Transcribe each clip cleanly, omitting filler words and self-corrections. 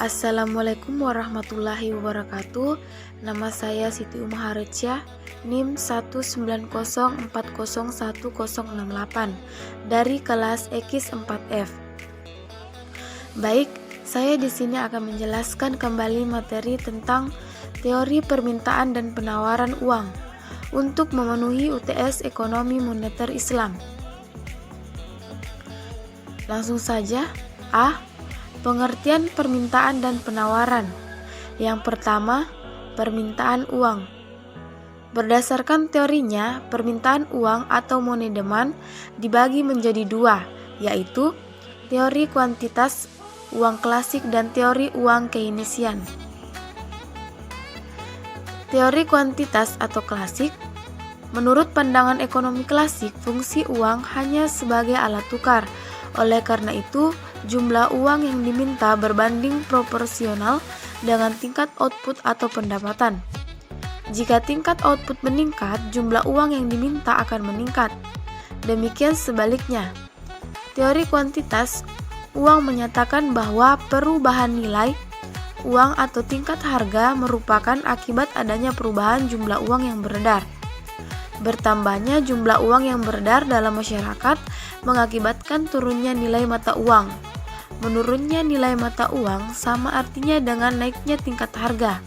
Assalamualaikum warahmatullahi wabarakatuh. Nama saya Siti Umaharecia, NIM 190401068 dari kelas EKIS 4F. Baik, saya di sini akan menjelaskan kembali materi tentang teori permintaan dan penawaran uang untuk memenuhi UTS Ekonomi Moneter Islam. Langsung saja. A. Pengertian permintaan dan penawaran. Yang pertama, permintaan uang. Berdasarkan teorinya, permintaan uang atau money demand dibagi menjadi dua, yaitu teori kuantitas uang klasik dan teori uang Keynesian. Teori kuantitas atau klasik, menurut pandangan ekonomi klasik, fungsi uang hanya sebagai alat tukar. Oleh karena itu, jumlah uang yang diminta berbanding proporsional dengan tingkat output atau pendapatan. Jika tingkat output meningkat, jumlah uang yang diminta akan meningkat. Demikian sebaliknya. Teori kuantitas uang menyatakan bahwa perubahan nilai uang atau tingkat harga merupakan akibat adanya perubahan jumlah uang yang beredar. Bertambahnya jumlah uang yang beredar dalam masyarakat mengakibatkan turunnya nilai mata uang. Menurunnya nilai mata uang sama artinya dengan naiknya tingkat harga.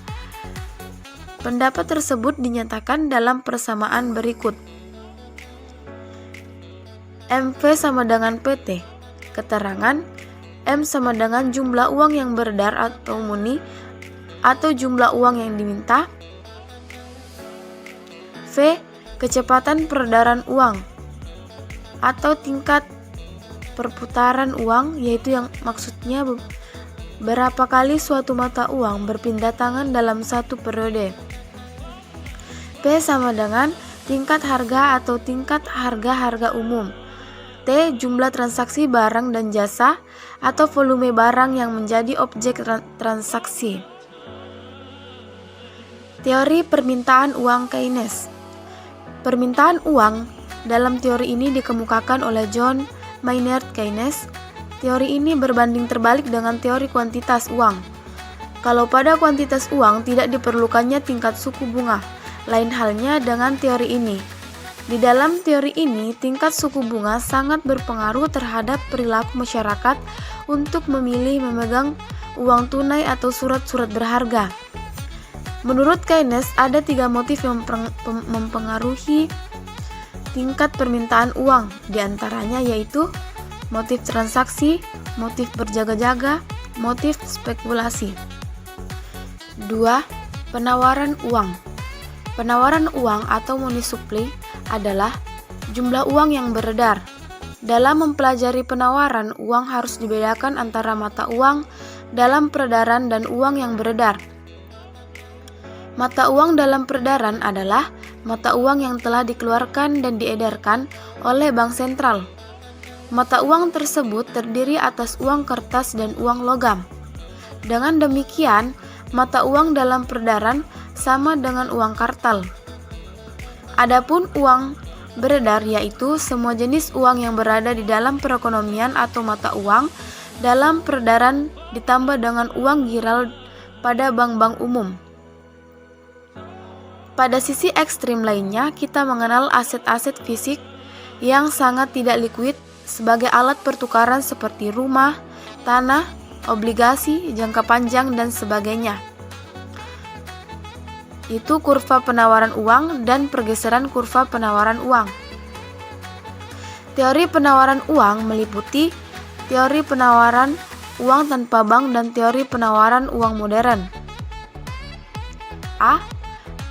Pendapat tersebut dinyatakan dalam persamaan berikut. MV sama dengan PT. Keterangan M sama dengan jumlah uang yang beredar atau money atau jumlah uang yang diminta. V. Kecepatan peredaran uang atau tingkat perputaran uang, yaitu yang maksudnya berapa kali suatu mata uang berpindah tangan dalam satu periode. P sama dengan tingkat harga atau tingkat harga umum. T. Jumlah transaksi barang dan jasa atau volume barang yang menjadi objek transaksi. Teori permintaan uang Keynes. Permintaan uang dalam teori ini dikemukakan oleh John Maynard Keynes. Teori ini berbanding terbalik dengan teori kuantitas uang. Kalau pada kuantitas uang tidak diperlukannya tingkat suku bunga, lain halnya dengan teori ini. Di dalam teori ini, tingkat suku bunga sangat berpengaruh terhadap perilaku masyarakat untuk memilih memegang uang tunai atau surat-surat berharga. Menurut Keynes, ada 3 motif yang mempengaruhi tingkat permintaan uang, diantaranya yaitu motif transaksi, motif berjaga-jaga, motif spekulasi. 2. Penawaran uang. Penawaran uang atau money supply adalah jumlah uang yang beredar. Dalam mempelajari penawaran, uang harus dibedakan antara mata uang dalam peredaran dan uang yang beredar. Mata uang dalam peredaran adalah mata uang yang telah dikeluarkan dan diedarkan oleh bank sentral. Mata uang tersebut terdiri atas uang kertas dan uang logam. Dengan demikian, mata uang dalam peredaran sama dengan uang kartal. Adapun uang beredar yaitu semua jenis uang yang berada di dalam perekonomian atau mata uang dalam peredaran ditambah dengan uang giral pada bank-bank umum. Pada sisi ekstrim lainnya, kita mengenal aset-aset fisik yang sangat tidak likuid sebagai alat pertukaran seperti rumah, tanah, obligasi, jangka panjang, dan sebagainya. Itu kurva penawaran uang dan pergeseran kurva penawaran uang. Teori penawaran uang meliputi teori penawaran uang tanpa bank dan teori penawaran uang modern. A.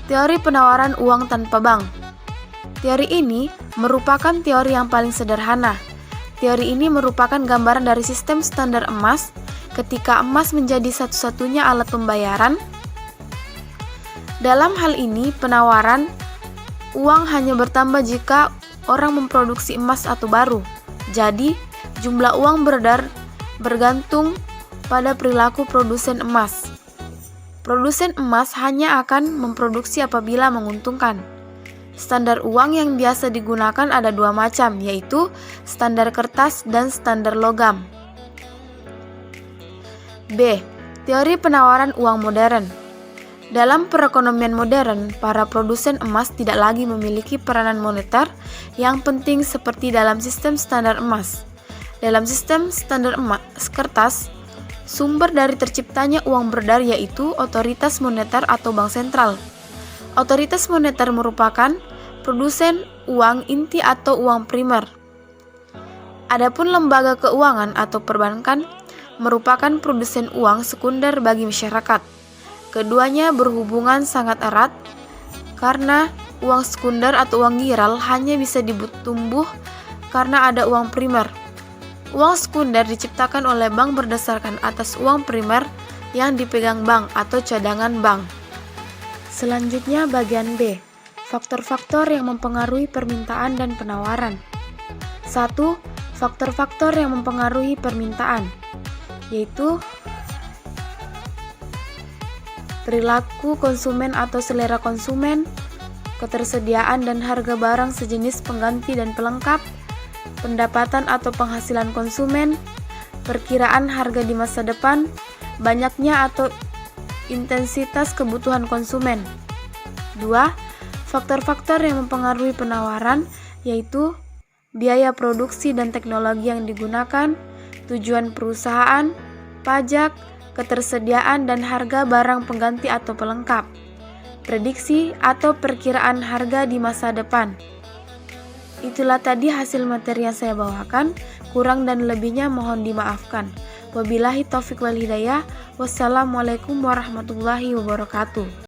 Teori penawaran uang tanpa bank. Teori ini merupakan teori yang paling sederhana. Teori ini merupakan gambaran dari sistem standar emas ketika emas menjadi satu-satunya alat pembayaran. Dalam hal ini, penawaran uang hanya bertambah jika orang memproduksi emas atau baru. Jadi, jumlah uang beredar bergantung pada perilaku produsen emas. Produsen emas hanya akan memproduksi apabila menguntungkan. Standar uang yang biasa digunakan ada 2 macam, yaitu standar kertas dan standar logam. B. Teori penawaran uang modern. Dalam perekonomian modern, para produsen emas tidak lagi memiliki peranan moneter yang penting seperti dalam sistem standar emas. Dalam sistem standar emas kertas, sumber dari terciptanya uang beredar yaitu otoritas moneter atau bank sentral. Otoritas moneter merupakan produsen uang inti atau uang primer. Adapun lembaga keuangan atau perbankan merupakan produsen uang sekunder bagi masyarakat. Keduanya berhubungan sangat erat karena uang sekunder atau uang giral hanya bisa tumbuh karena ada uang primer. Uang sekunder diciptakan oleh bank berdasarkan atas uang primer yang dipegang bank atau cadangan bank. Selanjutnya bagian B, faktor-faktor yang mempengaruhi permintaan dan penawaran. 1. Faktor-faktor yang mempengaruhi permintaan, yaitu perilaku konsumen atau selera konsumen, ketersediaan dan harga barang sejenis pengganti dan pelengkap, pendapatan atau penghasilan konsumen, perkiraan harga di masa depan, banyaknya atau intensitas kebutuhan konsumen. 2. Faktor-faktor yang mempengaruhi penawaran yaitu biaya produksi dan teknologi yang digunakan, tujuan perusahaan, pajak, ketersediaan dan harga barang pengganti atau pelengkap, prediksi atau perkiraan harga di masa depan. Itulah tadi hasil materi yang saya bawakan, kurang dan lebihnya mohon dimaafkan. Wabillahi taufiq wal hidayah. Wassalamualaikum warahmatullahi wabarakatuh.